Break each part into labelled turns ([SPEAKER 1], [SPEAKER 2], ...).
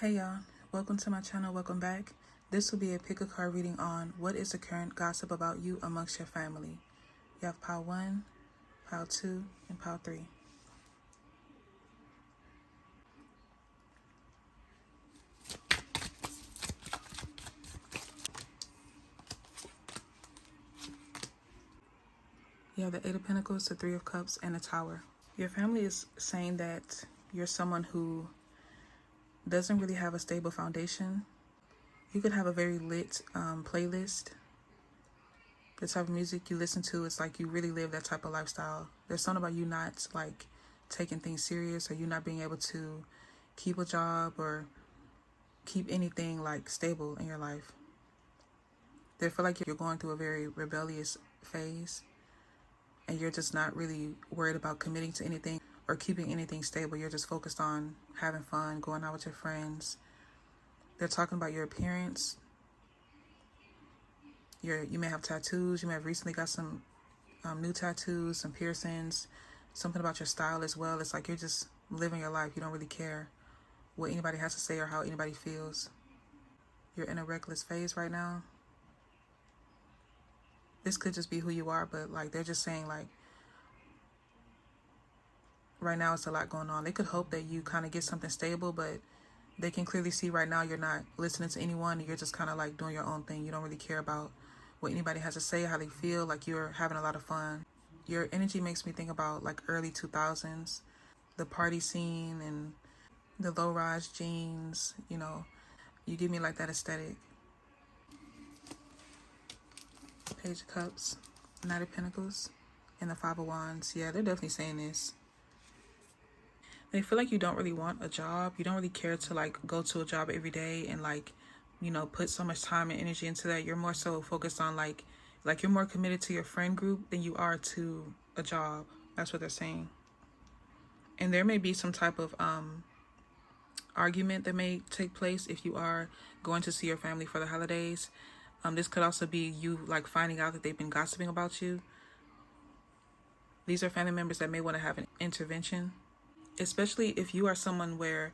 [SPEAKER 1] Hey y'all, welcome to my channel, welcome back. This will be a pick a card reading on what is the current gossip about you amongst your family. You have pile 1, pile 2, and pile 3. You have the 8 of Pentacles, the 3 of Cups, and the Tower. Your family is saying that you're someone who doesn't really have a stable foundation. You could have a very lit playlist. The type of music you listen to, it's like you really live that type of lifestyle. There's something about you not like taking things serious, or you not being able to keep a job or keep anything like stable in your life. They feel like you're going through a very rebellious phase, and you're just not really worried about committing to anything or keeping anything stable. You're just focused on having fun, going out with your friends. They're talking about your appearance. You may have tattoos. You may have recently got some new tattoos, some piercings, something about your style as well. It's like you're just living your life. You don't really care what anybody has to say or how anybody feels. You're in a reckless phase right now. This could just be who you are, but like they're just saying like right now it's a lot going on. They could hope that you kind of get something stable, but they can clearly see right now you're not listening to anyone. You're just kind of like doing your own thing. You don't really care about what anybody has to say, how they feel. Like you're having a lot of fun. Your energy makes me think about like early 2000s, the party scene and the low-rise jeans. You know, you give me like that aesthetic. Page of Cups, Knight of Pentacles, and the 5 of Wands. Yeah, they're definitely saying this. They feel like you don't really want a job. You don't really care to like go to a job every day and like, you know, put so much time and energy into that. You're more so focused on like you're more committed to your friend group than you are to a job. That's what they're saying. And there may be some type of argument that may take place if you are going to see your family for the holidays. This could also be you like finding out that they've been gossiping about you. These are family members that may want to have an intervention, especially if you are someone where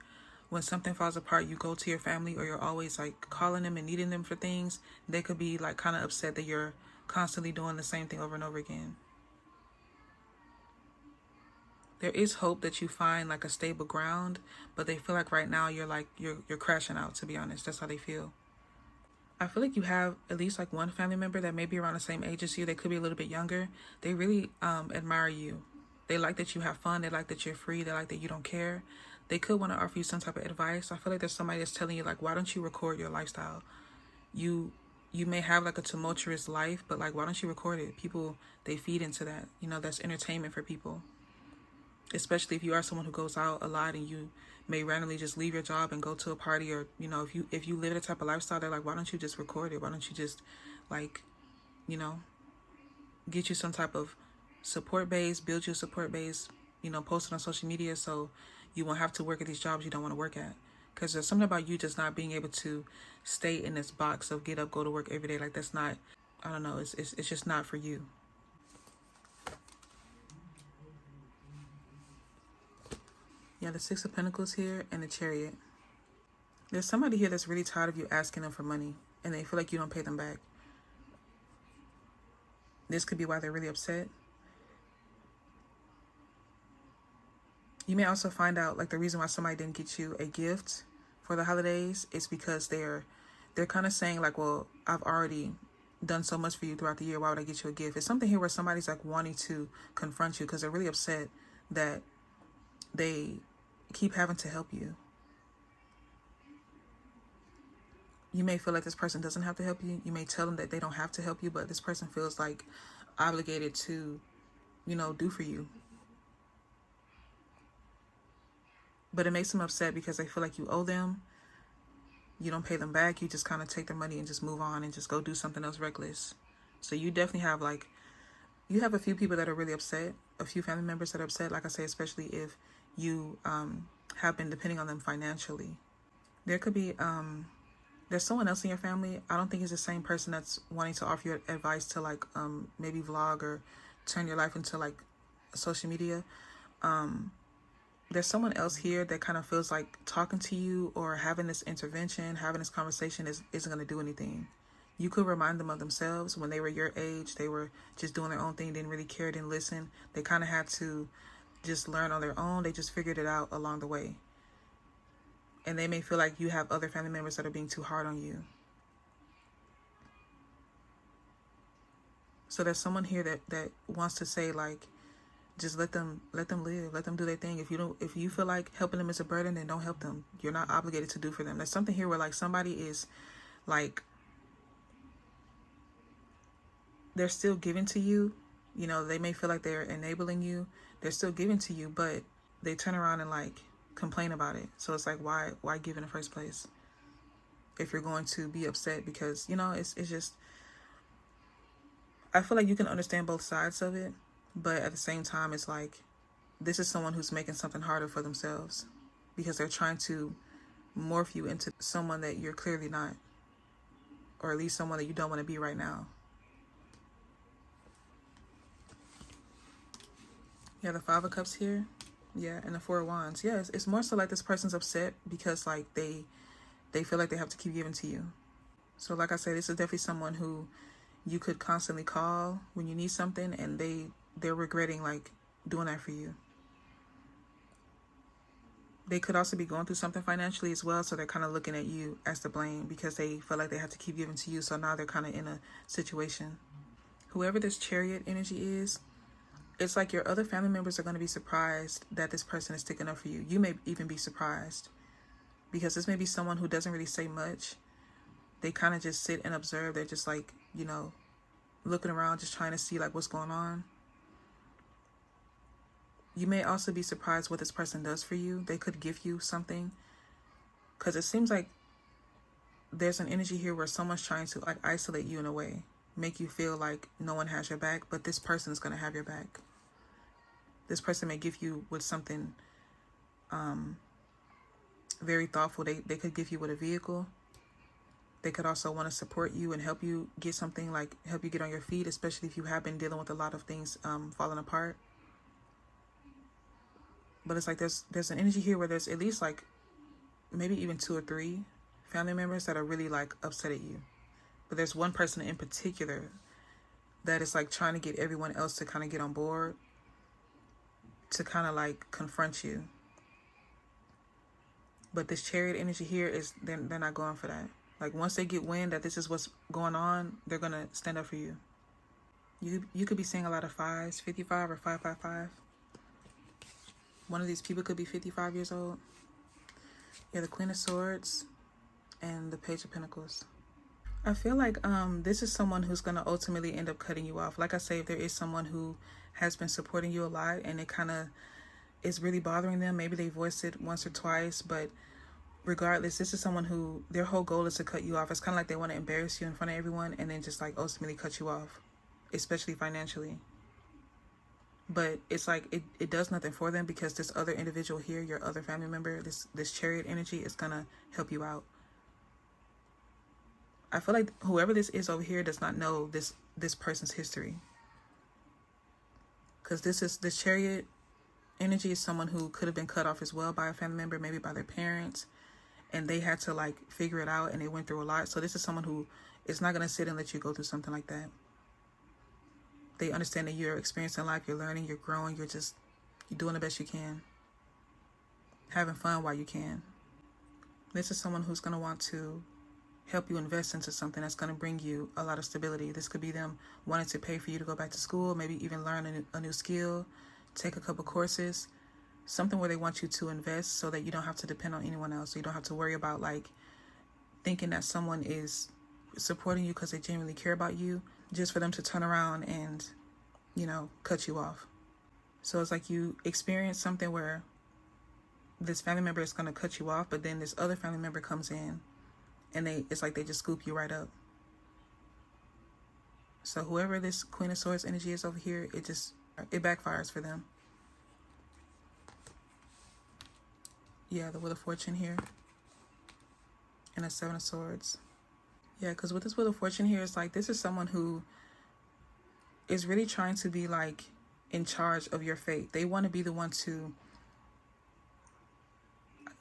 [SPEAKER 1] when something falls apart, you go to your family, or you're always like calling them and needing them for things. They could be like kind of upset that you're constantly doing the same thing over and over again. There is hope that you find like a stable ground, but they feel like right now you're like you're crashing out, to be honest. That's how they feel. I feel like you have at least like one family member that may be around the same age as you. They could be a little bit younger. They really admire you. They like that you have fun. They like that you're free. They like that you don't care. They could want to offer you some type of advice. I feel like there's somebody that's telling you like, why don't you record your lifestyle? You may have like a tumultuous life, but like, why don't you record it? People, they feed into that. You know, that's entertainment for people. Especially if you are someone who goes out a lot and you may randomly just leave your job and go to a party, or you know, if you live a type of lifestyle, they're like, why don't you just record it? Why don't you just like, you know, get you some type of support base, build you a support base, you know, post it on social media so you won't have to work at these jobs you don't want to work at. Because there's something about you just not being able to stay in this box of get up, go to work every day. Like that's not, I don't know, it's just not for you. Yeah, the 6 of Pentacles here and the Chariot. There's somebody here that's really tired of you asking them for money, and they feel like you don't pay them back. This could be why they're really upset. You may also find out like the reason why somebody didn't get you a gift for the holidays is because they're kind of saying like, well, I've already done so much for you throughout the year. Why would I get you a gift? It's something here where somebody's like wanting to confront you because they're really upset that they keep having to help you. You may feel like this person doesn't have to help you. You may tell them that they don't have to help you, but this person feels like obligated to, you know, do for you. But it makes them upset because they feel like you owe them. You don't pay them back. You just kind of take their money and just move on and just go do something else reckless. So you definitely have like, you have a few people that are really upset, a few family members that are upset, like I say, especially if you have been depending on them financially. There could be, there's someone else in your family. I don't think it's the same person that's wanting to offer you advice to like maybe vlog or turn your life into like social media. there's someone else here that kind of feels like talking to you or having this intervention, having this conversation isn't going to do anything. You could remind them of themselves when they were your age. They were just doing their own thing, didn't really care, didn't listen. They kind of had to just learn on their own. They just figured it out along the way. And they may feel like you have other family members that are being too hard on you. So there's someone here that wants to say, like, just let them live, let them do their thing. If you feel like helping them is a burden, then don't help them. You're not obligated to do for them. There's something here where like somebody is like, they're still giving to you. You know, they may feel like they're enabling you. They're still giving to you, but they turn around and like complain about it. So it's like, why give in the first place if you're going to be upset? Because, you know, it's just, I feel like you can understand both sides of it, but at the same time, it's like, this is someone who's making something harder for themselves because they're trying to morph you into someone that you're clearly not, or at least someone that you don't want to be right now. Yeah, the Five of Cups here. Yeah, and the Four of Wands. Yeah, it's more so like this person's upset because like they feel like they have to keep giving to you. So like I said, this is definitely someone who you could constantly call when you need something, and they're regretting like doing that for you. They could also be going through something financially as well, so they're kind of looking at you as to blame because they feel like they have to keep giving to you. So now they're kind of in a situation. Whoever this Chariot energy is, it's like your other family members are going to be surprised that this person is sticking up for you. You may even be surprised because this may be someone who doesn't really say much. They kind of just sit and observe. They're just like, you know, looking around, just trying to see like what's going on. You may also be surprised what this person does for you. They could give you something, because it seems like there's an energy here where someone's trying to like isolate you in a way, make you feel like no one has your back, but this person is going to have your back. This person may give you with something very thoughtful. They could give you with a vehicle. They could also want to support you and help you get something, like help you get on your feet, especially if you have been dealing with a lot of things falling apart. But it's like there's an energy here where there's at least like maybe even 2 or 3 family members that are really like upset at you. But there's one person in particular that is like trying to get everyone else to kind of get on board, to kind of like confront you. But this Chariot energy here is they're not going for that. Like once they get wind that this is what's going on, they're going to stand up for you. You could be seeing a lot of 5s, 55 or 555. One of these people could be 55 years old. Yeah, the Queen of Swords and the Page of Pentacles. I feel like this is someone who's going to ultimately end up cutting you off. Like I say, if there is someone who has been supporting you a lot and it kind of is really bothering them, maybe they voiced it once or twice, but regardless, this is someone who their whole goal is to cut you off. It's kind of like they want to embarrass you in front of everyone and then just like ultimately cut you off, especially financially. But it's like it does nothing for them, because this other individual here, your other family member, this Chariot energy is going to help you out. I feel like whoever this is over here does not know this person's history. Because this Chariot energy is someone who could have been cut off as well by a family member, maybe by their parents, and they had to like figure it out and they went through a lot. So this is someone who is not going to sit and let you go through something like that. They understand that you're experiencing life, you're learning, you're growing, you're doing the best you can, having fun while you can. This is someone who's going to want to help you invest into something that's going to bring you a lot of stability. This could be them wanting to pay for you to go back to school, maybe even learn a new skill, take a couple courses, something where they want you to invest so that you don't have to depend on anyone else. So you don't have to worry about like thinking that someone is supporting you because they genuinely care about you, just for them to turn around and, you know, cut you off. So it's like you experience something where this family member is going to cut you off, but then this other family member comes in and it's like they just scoop you right up. So whoever this Queen of Swords energy is over here, it backfires for them. Yeah, the Wheel of Fortune here and a 7 of Swords. Yeah, because with this Wheel of Fortune here, it's like this is someone who is really trying to be like in charge of your fate. They want to be the one to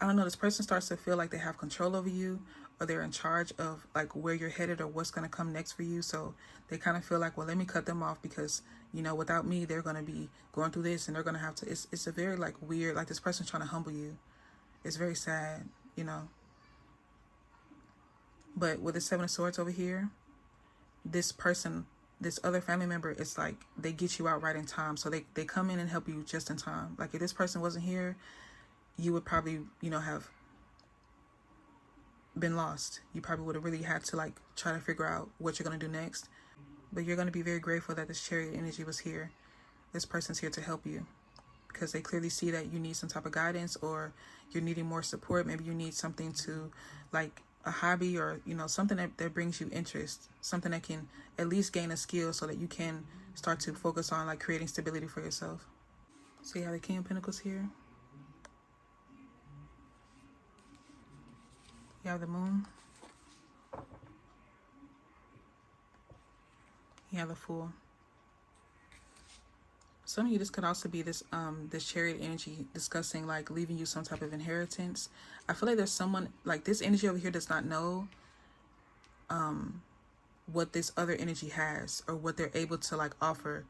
[SPEAKER 1] I don't know, this person starts to feel like they have control over you, or they're in charge of like where you're headed or what's going to come next for you. So they kind of feel like, well, let me cut them off because, you know, without me, they're going to be going through this and they're going to have to, it's a very like weird, like this person's trying to humble you. It's very sad, you know. But with the Seven of Swords over here, this person, this other family member, it's like they get you out right in time. So they come in and help you just in time. Like if this person wasn't here, you would probably, you know, have been lost. You probably would have really had to like try to figure out what you're going to do next. But you're going to be very grateful that this Chariot energy was here. This person's here to help you because they clearly see that you need some type of guidance, or you're needing more support. Maybe you need something to like a hobby, or, you know, something that brings you interest, something that can at least gain a skill so that you can start to focus on like creating stability for yourself. So you have the King of Pentacles here. You have the Moon. You have the Fool. Some of you, this could also be this this Chariot energy discussing like leaving you some type of inheritance. I feel like there's someone like this energy over here does not know what this other energy has or what they're able to like offer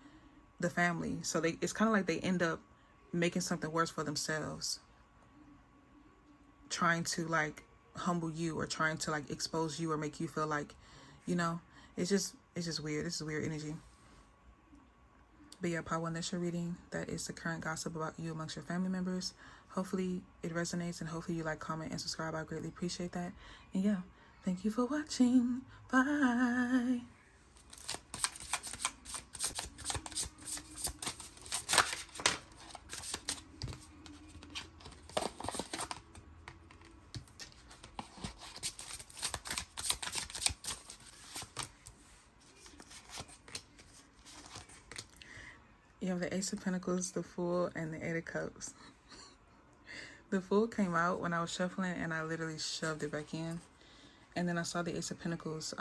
[SPEAKER 1] the family. So it's kind of like they end up making something worse for themselves, trying to like humble you or trying to like expose you or make you feel like, you know, it's just weird. This is weird energy. But yeah, Part 1, that's your reading. That is the current gossip about you amongst your family members. Hopefully it resonates, and hopefully you like, comment, and subscribe. I greatly appreciate that. And yeah, thank you for watching. Bye. You have the Ace of Pentacles, the Fool, and the Eight of Cups. The Fool came out when I was shuffling, and I literally shoved it back in. And then I saw the Ace of Pentacles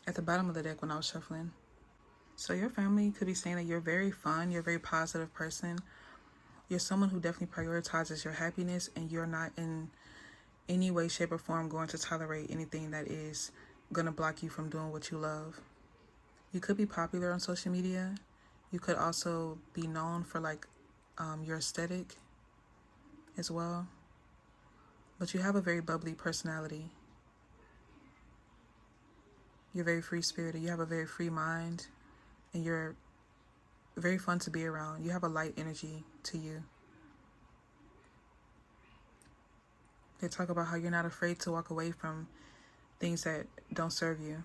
[SPEAKER 1] at the bottom of the deck when I was shuffling. So your family could be saying that you're very fun, you're a very positive person. You're someone who definitely prioritizes your happiness, and you're not in any way, shape, or form going to tolerate anything that is going to block you from doing what you love. You could be popular on social media. You could also be known for like your aesthetic as well. But you have a very bubbly personality. You're very free-spirited. You have a very free mind. And you're very fun to be around. You have a light energy to you. They talk about how you're not afraid to walk away from things that don't serve you.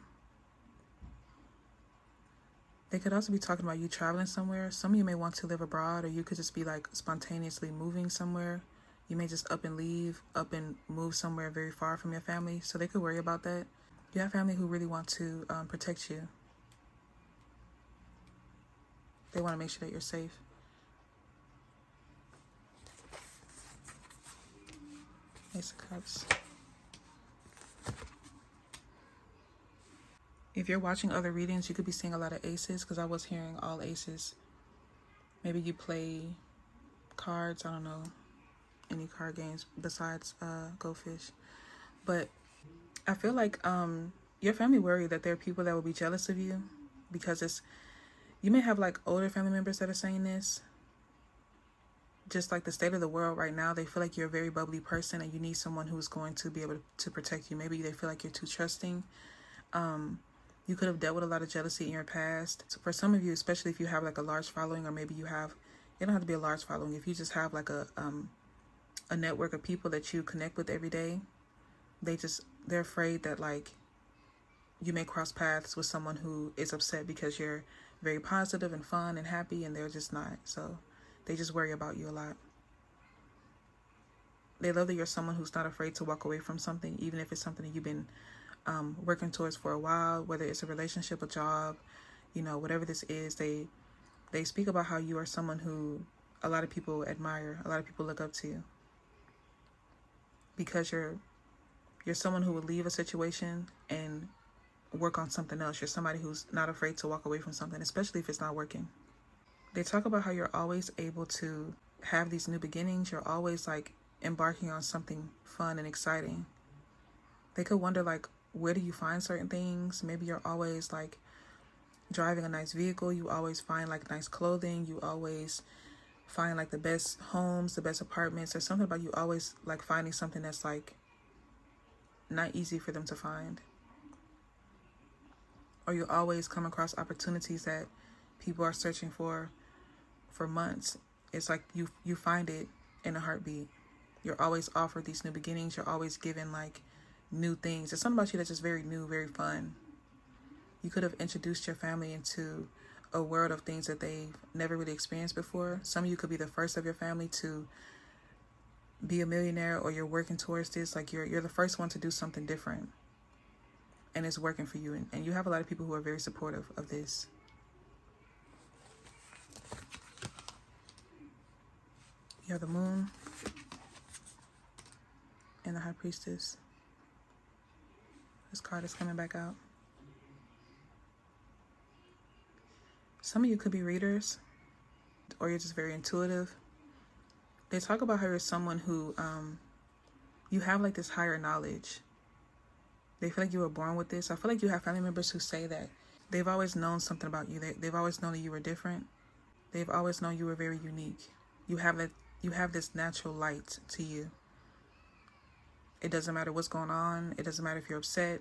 [SPEAKER 1] They could also be talking about you traveling somewhere. Some of you may want to live abroad, or you could just be like spontaneously moving somewhere. You may just up and leave, up and move somewhere very far from your family. So they could worry about that. You have family who really want to protect you. They want to make sure that you're safe. Ace of Cups. If you're watching other readings, you could be seeing a lot of aces, because I was hearing all aces. Maybe you play cards. I don't know any card games besides Go Fish. But I feel like your family worry that there are people that will be jealous of you, because you may have like older family members that are saying this. Just like the state of the world right now, they feel like you're a very bubbly person and you need someone who's going to be able to protect you. Maybe they feel like you're too trusting. You could have dealt with a lot of jealousy in your past. So for some of you, especially if you have like a large following, or maybe you don't have to be a large following. If you just have like a network of people that you connect with every day, they're afraid that like you may cross paths with someone who is upset because you're very positive and fun and happy, and they're just not. So they just worry about you a lot. They love that you're someone who's not afraid to walk away from something, even if it's something that you've been working towards for a while, whether it's a relationship, a job, you know, whatever this is. They speak about how you are someone who a lot of people admire, a lot of people look up to you, because you're someone who will leave a situation and work on something else. You're somebody who's not afraid to walk away from something, especially if it's not working. They talk about how you're always able to have these new beginnings. You're always like embarking on something fun and exciting. They could wonder, like, where do you find certain things? Maybe you're always like driving a nice vehicle. You always find like nice clothing. You always find like the best homes, the best apartments. There's something about you always like finding something that's like not easy for them to find. Or you always come across opportunities that people are searching for months. It's like you find it in a heartbeat. You're always offered these new beginnings. You're always given like new things. There's something about you that's just very new, very fun. You could have introduced your family into a world of things that they've never really experienced before. Some of you could be the first of your family to be a millionaire, or you're working towards this. Like you're the first one to do something different, and it's working for you. And you have a lot of people who are very supportive of this. You have the Moon and the High Priestess. This card is coming back out. Some of you could be readers, or you're just very intuitive. They talk about how you're someone who, you have like this higher knowledge. They feel like you were born with this. I feel like you have family members who say that they've always known something about you. They've always known that you were different. They've always known you were very unique. You have this natural light to you. It doesn't matter what's going on. It doesn't matter if you're upset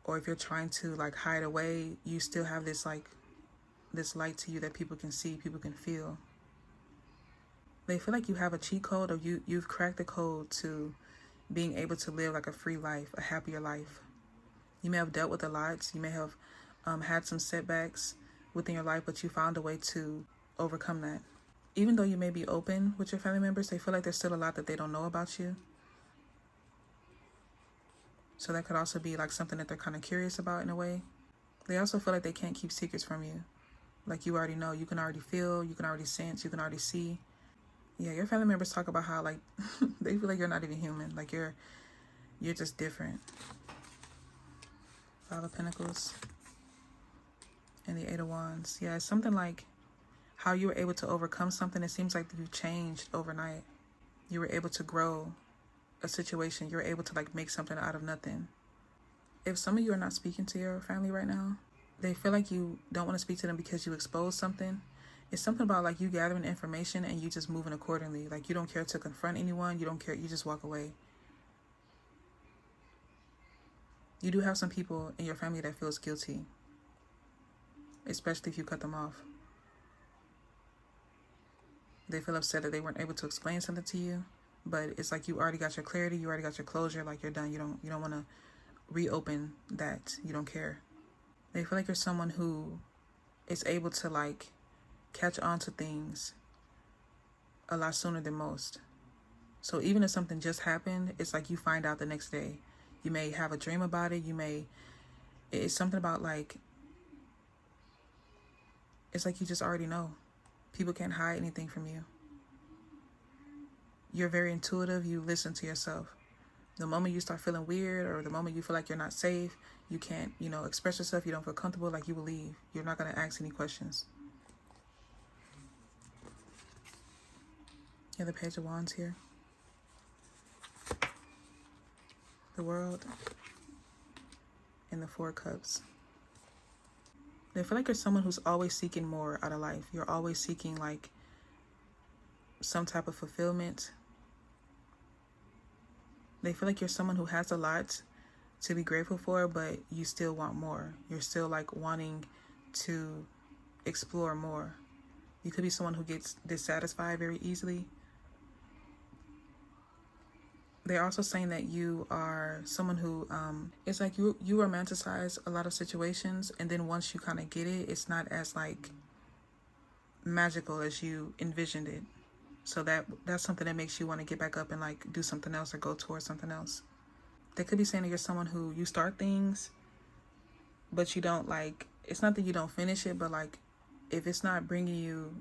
[SPEAKER 1] or if you're trying to like hide away. You still have this like this light to you that people can see, people can feel. They feel like you have a cheat code, or you've cracked the code to being able to live like a free life, a happier life. You may have dealt with a lot. You may have had some setbacks within your life, but you found a way to overcome that. Even though you may be open with your family members, they feel like there's still a lot that they don't know about you. So that could also be like something that they're kind of curious about in a way. They also feel like they can't keep secrets from you. Like you already know, you can already feel, you can already sense, you can already see. Yeah, your family members talk about how like they feel like you're not even human. Like you're just different. Five of Pentacles and the Eight of Wands. Yeah, it's something like how you were able to overcome something. It seems like you changed overnight. You were able to grow a situation. You were able to like make something out of nothing. If some of you are not speaking to your family right now, they feel like you don't want to speak to them because you exposed something. It's something about like you gathering information and you just moving accordingly. Like you don't care to confront anyone. You don't care. You just walk away. You do have some people in your family that feels guilty, especially if you cut them off. They feel upset that they weren't able to explain something to you, but it's like you already got your clarity. You already got your closure. Like you're done. You don't want to reopen that. You don't care. They feel like you're someone who is able to like catch on to things a lot sooner than most. So even if something just happened, it's like you find out the next day. You may have a dream about it. It's something about like, it's like you just already know. People can't hide anything from you. You're very intuitive. You listen to yourself. The moment you start feeling weird, or the moment you feel like you're not safe, you can't, express yourself, you don't feel comfortable, like you will leave. You're not going to ask any questions. You have the Page of Wands here. The World. And the Four of Cups. They feel like you're someone who's always seeking more out of life. You're always seeking like some type of fulfillment. They feel like you're someone who has a lot to be grateful for, but you still want more. You're still like wanting to explore more. You could be someone who gets dissatisfied very easily. They're also saying that you are someone who, it's like you romanticize a lot of situations, and then once you kind of get it, it's not as like magical as you envisioned it. So that's something that makes you want to get back up and like do something else or go towards something else. They could be saying that you're someone who you start things, but you don't like, it's not that you don't finish it, but like if it's not bringing you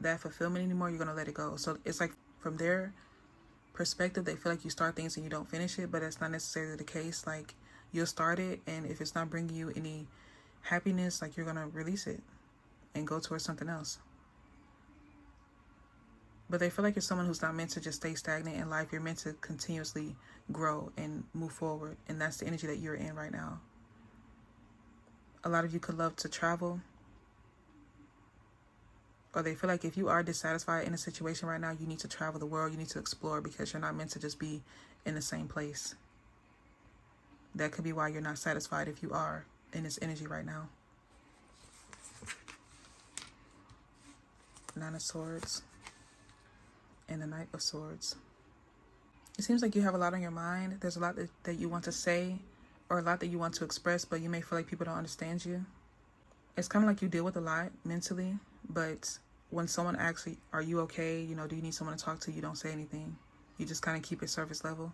[SPEAKER 1] that fulfillment anymore, you're going to let it go. So it's like from their perspective, they feel like you start things and you don't finish it, but that's not necessarily the case. Like you'll start it, and if it's not bringing you any happiness, like you're going to release it and go towards something else. But they feel like you're someone who's not meant to just stay stagnant in life. You're meant to continuously grow and move forward. And that's the energy that you're in right now. A lot of you could love to travel. Or they feel like if you are dissatisfied in a situation right now, you need to travel the world. You need to explore because you're not meant to just be in the same place. That could be why you're not satisfied if you are in this energy right now. Nine of Swords and the Knight of Swords. It seems like you have a lot on your mind. There's a lot that you want to say or a lot that you want to express, but you may feel like people don't understand you. It's kind of like you deal with a lot mentally, but when someone asks, are you okay? You know, do you need someone to talk to? You don't say anything. You just kind of keep it surface level.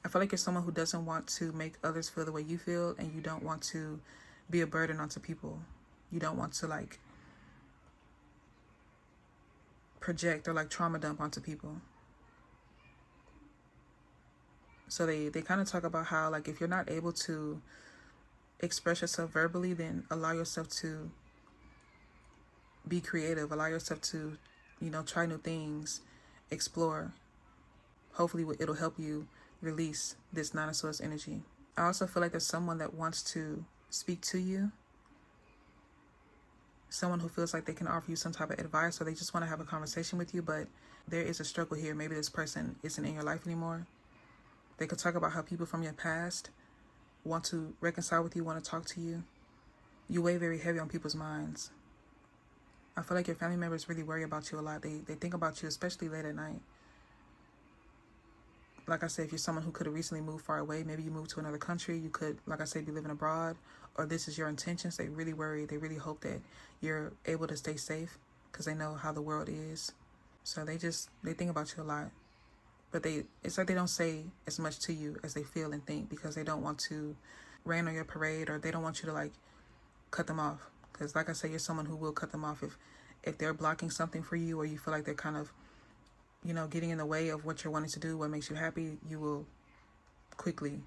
[SPEAKER 1] I feel like you're someone who doesn't want to make others feel the way you feel, and you don't want to be a burden onto people. You don't want to like project or like trauma dump onto people. So they kind of talk about how like if you're not able to express yourself verbally, then allow yourself to be creative. Allow yourself to, you know, try new things, explore. Hopefully it'll help you release this Nine of Swords energy. I also feel like there's someone that wants to speak to you. Someone who feels like they can offer you some type of advice, or they just want to have a conversation with you, but there is a struggle here. Maybe this person isn't in your life anymore. They could talk about how people from your past want to reconcile with you, want to talk to you. You weigh very heavy on people's minds. I feel like your family members really worry about you a lot. They think about you, especially late at night. Like I said, if you're someone who could have recently moved far away, maybe you moved to another country, you could, like I said, be living abroad, or this is your intentions. They really worry. They really hope that you're able to stay safe because they know how the world is. So they think about you a lot. But it's like they don't say as much to you as they feel and think because they don't want to rain on your parade, or they don't want you to like cut them off. Because like I said, you're someone who will cut them off if they're blocking something for you, or you feel like they're kind of, you know, getting in the way of what you're wanting to do, what makes you happy. You will quickly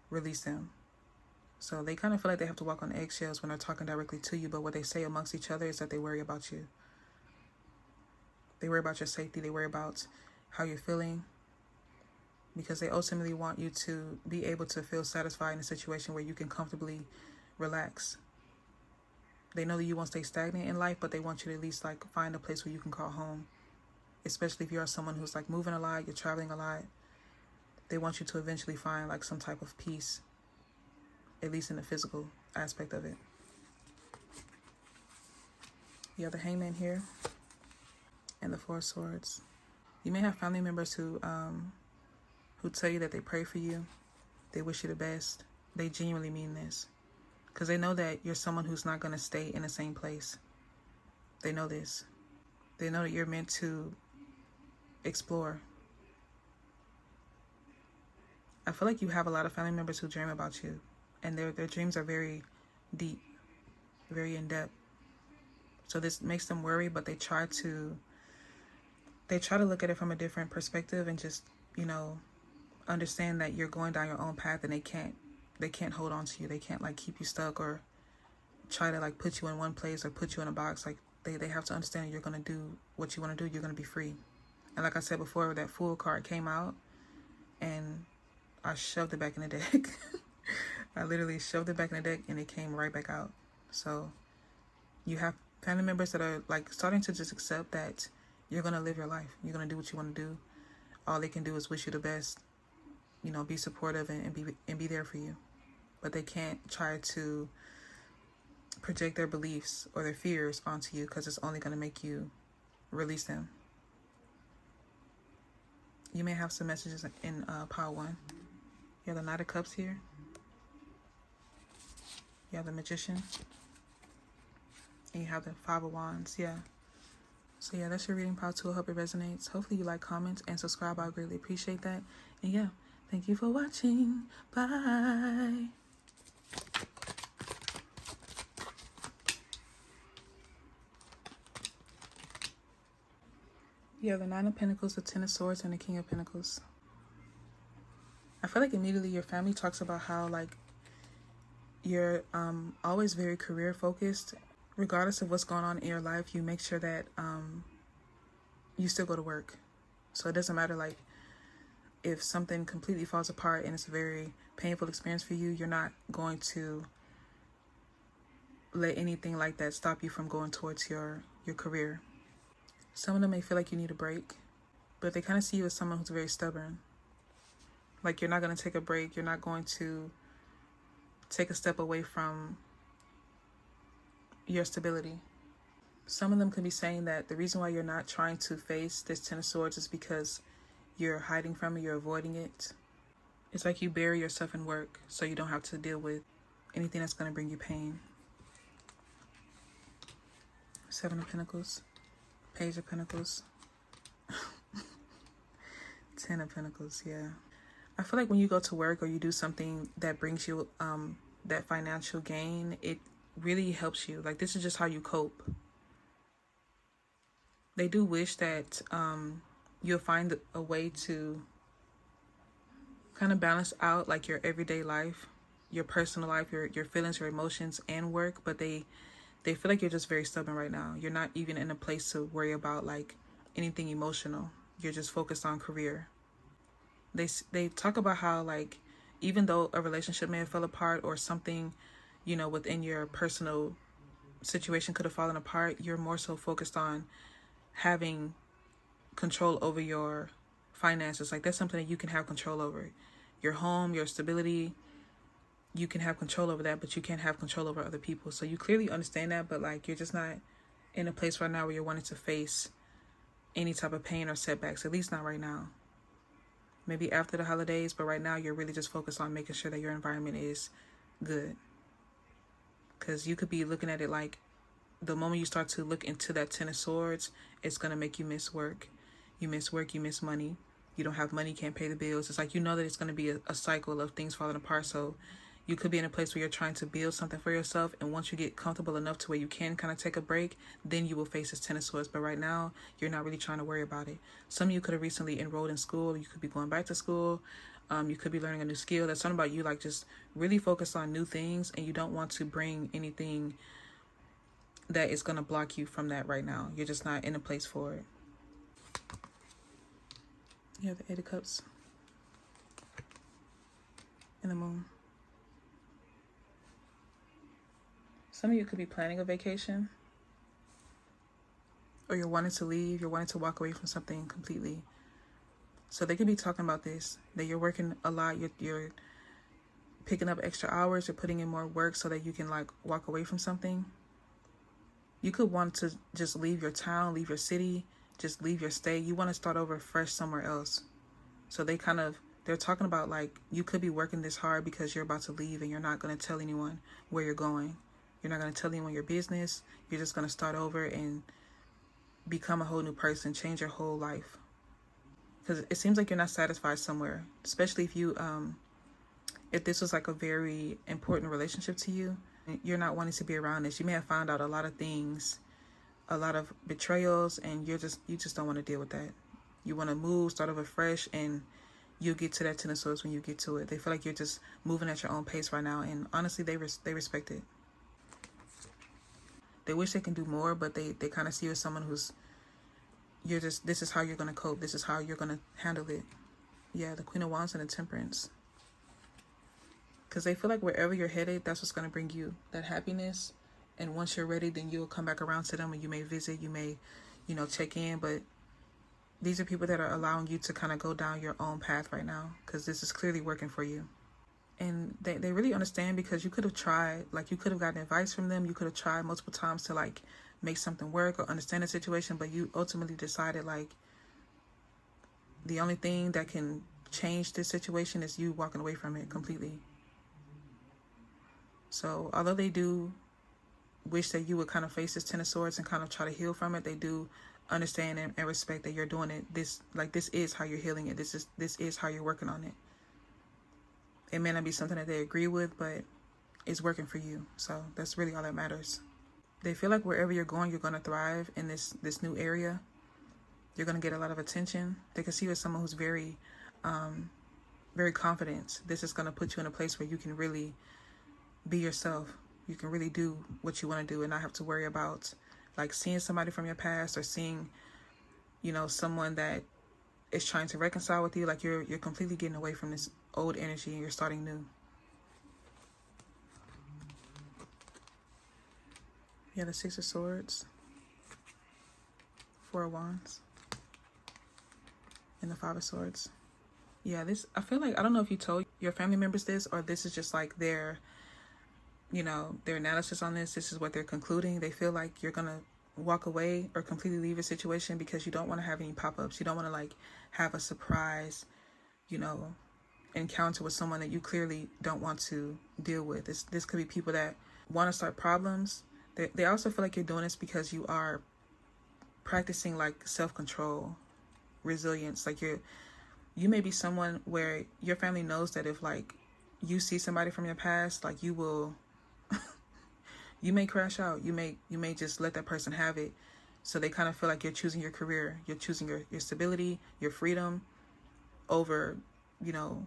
[SPEAKER 1] release them. So they kind of feel like they have to walk on eggshells when they're talking directly to you, but what they say amongst each other is that they worry about you. They worry about your safety. They worry about how you're feeling, because they ultimately want you to be able to feel satisfied in a situation where you can comfortably relax. They know that you won't stay stagnant in life, but they want you to at least like find a place where you can call home. Especially if you are someone who's like moving a lot, you're traveling a lot. They want you to eventually find like some type of peace, at least in the physical aspect of it. You have the Hangman here and the Four of Swords. You may have family members who tell you that they pray for you. They wish you the best. They genuinely mean this because they know that you're someone who's not going to stay in the same place. They know this. They know that you're meant to explore. I feel like you have a lot of family members who dream about you, and their dreams are very deep, very in-depth. So this makes them worry, but they try to look at it from a different perspective and just, you know, understand that you're going down your own path, and they can't hold on to you. They can't like keep you stuck or try to like put you in one place or put you in a box. Like they have to understand that you're going to do what you want to do. You're going to be free. And like I said before, that Fool card came out and I shoved it back in the deck. I literally shoved it back in the deck and it came right back out. So you have family members that are like starting to just accept that you're going to live your life. You're going to do what you want to do. All they can do is wish you the best, you know, be supportive and be there for you. But they can't try to project their beliefs or their fears onto you because it's only going to make you release them. You may have some messages in pile 1. You have the Knight of Cups here. You have the Magician. And you have the Five of Wands. Yeah. So yeah, that's your reading, pile 2. I hope it resonates. Hopefully you like, comment, and subscribe. I greatly appreciate that. And yeah, thank you for watching. Bye. You have the Nine of Pentacles, the Ten of Swords, and the King of Pentacles. I feel like immediately your family talks about how like you're always very career focused. Regardless of what's going on in your life, you make sure that you still go to work. So it doesn't matter, like, if something completely falls apart and it's a very painful experience for you, you're not going to let anything like that stop you from going towards your career. Some of them may feel like you need a break, but they kind of see you as someone who's very stubborn. Like, you're not going to take a break. You're not going to take a step away from your stability. Some of them could be saying that the reason why you're not trying to face this Ten of Swords is because you're hiding from it, you're avoiding it. It's like you bury yourself in work so you don't have to deal with anything that's going to bring you pain. Seven of Pentacles, Page of Pentacles, 10 of Pentacles, yeah. I feel like when you go to work or you do something that brings you that financial gain, it really helps you. Like, this is just how you cope. They do wish that you'll find a way to kind of balance out like your everyday life, your personal life, your feelings, your emotions, and work, but they feel like you're just very stubborn right now. You're not even in a place to worry about like anything emotional. You're just focused on career. They talk about how, like, even though a relationship may have fell apart or something, you know, within your personal situation could have fallen apart, you're more so focused on having control over your finances. Like, that's something that you can have control over. Your home, your stability, you can have control over that, but you can't have control over other people. So you clearly understand that, but like, you're just not in a place right now where you're wanting to face any type of pain or setbacks, at least not right now. Maybe after the holidays, but right now you're really just focused on making sure that your environment is good. Because you could be looking at it like, the moment you start to look into that Ten of Swords, it's going to make you miss work. You miss work, you miss money. You don't have money, can't pay the bills. It's like, you know that it's going to be a cycle of things falling apart. So you could be in a place where you're trying to build something for yourself, and once you get comfortable enough to where you can kind of take a break, then you will face this Ten of Swords. But right now, you're not really trying to worry about it. Some of you could have recently enrolled in school. You could be going back to school. You could be learning a new skill. That's something about you, like, just really focus on new things, and you don't want to bring anything that is going to block you from that right now. You're just not in a place for it. You have the Eight of Cups and the Moon. Some of you could be planning a vacation, or you're wanting to leave, you're wanting to walk away from something completely. So they could be talking about this, that you're working a lot, you're picking up extra hours, you're putting in more work so that you can like walk away from something. You could want to just leave your town, leave your city, just leave your state. You want to start over fresh somewhere else. So they're talking about like, you could be working this hard because you're about to leave and you're not going to tell anyone where you're going. You're not going to tell anyone your business. You're just going to start over and become a whole new person, change your whole life. Because it seems like you're not satisfied somewhere, especially if this was like a very important relationship to you. You're not wanting to be around this. You may have found out a lot of things, a lot of betrayals, and you just don't want to deal with that. You want to move, start over fresh, and you'll get to that Ten of Swords when you get to it. They feel like you're just moving at your own pace right now, and honestly, they respect it. They wish they can do more, but they kind of see you as someone who's, this is how you're going to cope. This is how you're going to handle it. Yeah, the Queen of Wands and the Temperance. Because they feel like wherever you're headed, that's what's going to bring you that happiness. And once you're ready, then you'll come back around to them, and you may visit, you may, check in. But these are people that are allowing you to kind of go down your own path right now, because this is clearly working for you. And they really understand, because you could have tried, like, you could have gotten advice from them. You could have tried multiple times to like make something work or understand the situation, but you ultimately decided like the only thing that can change this situation is you walking away from it completely. So although they do wish that you would kind of face this Ten of Swords and kind of try to heal from it, they do understand and respect that you're doing it. This is how you're healing it. This is how you're working on it. It may not be something that they agree with, but it's working for you. So that's really all that matters. They feel like wherever you're going, you're going to thrive in this new area. You're going to get a lot of attention. They can see you as someone who's very, very confident. This is going to put you in a place where you can really be yourself. You can really do what you want to do and not have to worry about like seeing somebody from your past or seeing you know, someone that is trying to reconcile with you. Like you're completely getting away from this old energy and you're starting new. Yeah, the Six of Swords, Four of Wands, and the Five of Swords. Yeah, this, I feel like, I don't know if you told your family members this, or this is just like their, you know, their analysis on this. This is what they're concluding. They feel like you're gonna walk away or completely leave a situation because you don't want to have any pop-ups. You don't want to like have a surprise, you know, encounter with someone that you clearly don't want to deal with. This could be people that want to start problems. They also feel like you're doing this because you are practicing like self-control, resilience. Like you may be someone where your family knows that if like you see somebody from your past, like you will you may crash out. You may just let that person have it. So they kind of feel like you're choosing your career, you're choosing your stability, your freedom over, you know,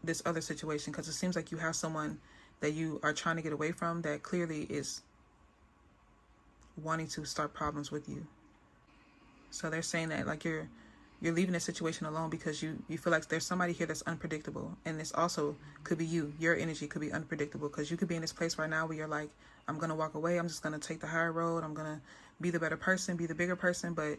[SPEAKER 1] this other situation, because it seems like you have someone that you are trying to get away from that clearly is wanting to start problems with you. So they're saying that like you're leaving this situation alone because you feel like there's somebody here that's unpredictable. And this also could be you. Your energy could be unpredictable because you could be in this place right now where you're like, I'm going to walk away. I'm just going to take the higher road. I'm going to be the better person, be the bigger person. But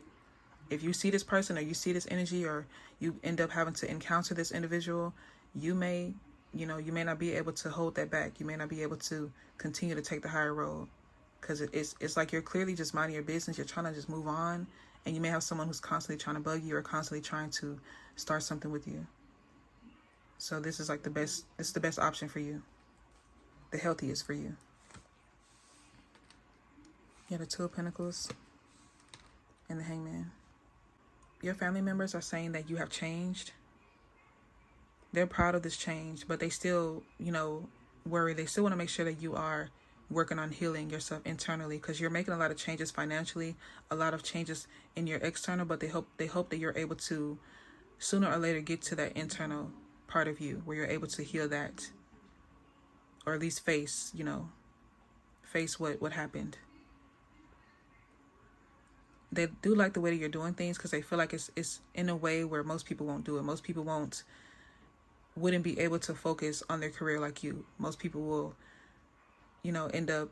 [SPEAKER 1] if you see this person or you see this energy or you end up having to encounter this individual, you may, you know, you may not be able to hold that back. You may not be able to continue to take the higher road because it's like you're clearly just minding your business. You're trying to just move on. And you may have someone who's constantly trying to bug you or constantly trying to start something with you. So this is like this is the best option for you. The healthiest for you. Yeah, the Two of Pentacles and the Hangman. Your family members are saying that you have changed. They're proud of this change, but they still, you know, worry. They still want to make sure that you are working on healing yourself internally, because you're making a lot of changes financially, a lot of changes in your external, but they hope that you're able to sooner or later get to that internal part of you where you're able to heal that, or at least face, you know, face what happened. They do like the way that you're doing things because they feel like it's in a way where most people won't do it. Most people wouldn't be able to focus on their career like you. Most people will, you know, end up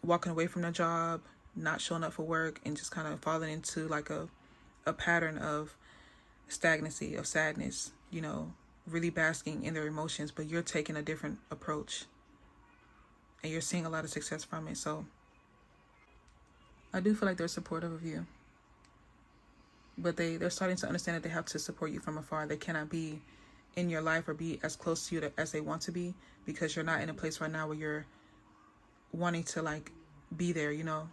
[SPEAKER 1] walking away from their job, not showing up for work, and just kind of falling into like a pattern of stagnancy, of sadness, you know, really basking in their emotions. But you're taking a different approach and you're seeing a lot of success from it. So I do feel like they're supportive of you, but they're starting to understand that they have to support you from afar. They cannot be in your life or be as close to you as they want to be, because you're not in a place right now where you're wanting to like be there, you know.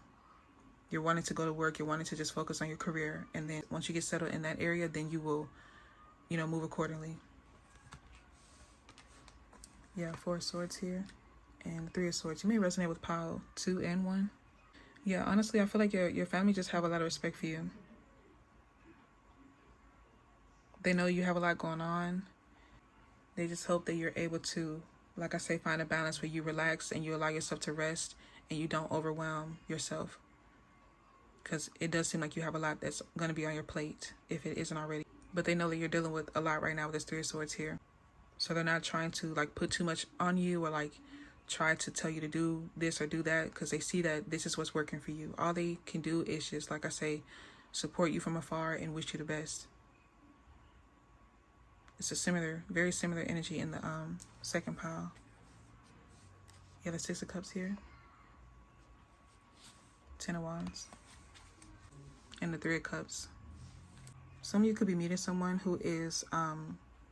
[SPEAKER 1] You're wanting to go to work, you're wanting to just focus on your career, and then once you get settled in that area, then you will, you know, move accordingly. Yeah, Four of Swords here and Three of Swords. You may resonate with pile 2 and 1. Yeah, honestly, I feel like your family just have a lot of respect for you. They know you have a lot going on. They just hope that you're able to, like I say, find a balance where you relax and you allow yourself to rest and you don't overwhelm yourself. Because it does seem like you have a lot that's going to be on your plate if it isn't already. But they know that you're dealing with a lot right now with this Three of Swords here. So they're not trying to like put too much on you or like try to tell you to do this or do that, because they see that this is what's working for you. All they can do is just, like I say, support you from afar and wish you the best. It's a very similar energy in the second pile. Yeah, the Six of Cups here. Ten of Wands. And the Three of Cups. Some of you could be meeting someone who is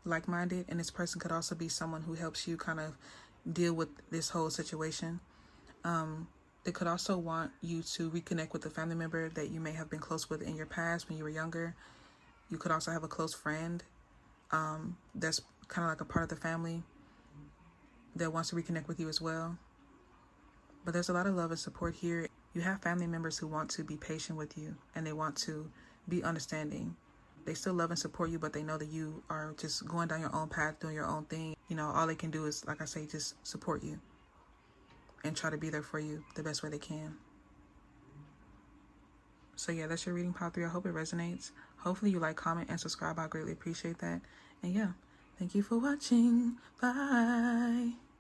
[SPEAKER 1] like-minded, and this person could also be someone who helps you kind of deal with this whole situation. They could also want you to reconnect with a family member that you may have been close with in your past when you were younger. You could also have a close friend that's kind of like a part of the family that wants to reconnect with you as well. But there's a lot of love and support here. You have family members who want to be patient with you and they want to be understanding. They still love and support you, but they know that you are just going down your own path, doing your own thing. You know, all they can do is, like I say, just support you and try to be there for you the best way they can. So yeah, that's your reading, pile 3. I hope it resonates. Hopefully you like, comment, and subscribe. I greatly appreciate that. And yeah, thank you for watching. Bye.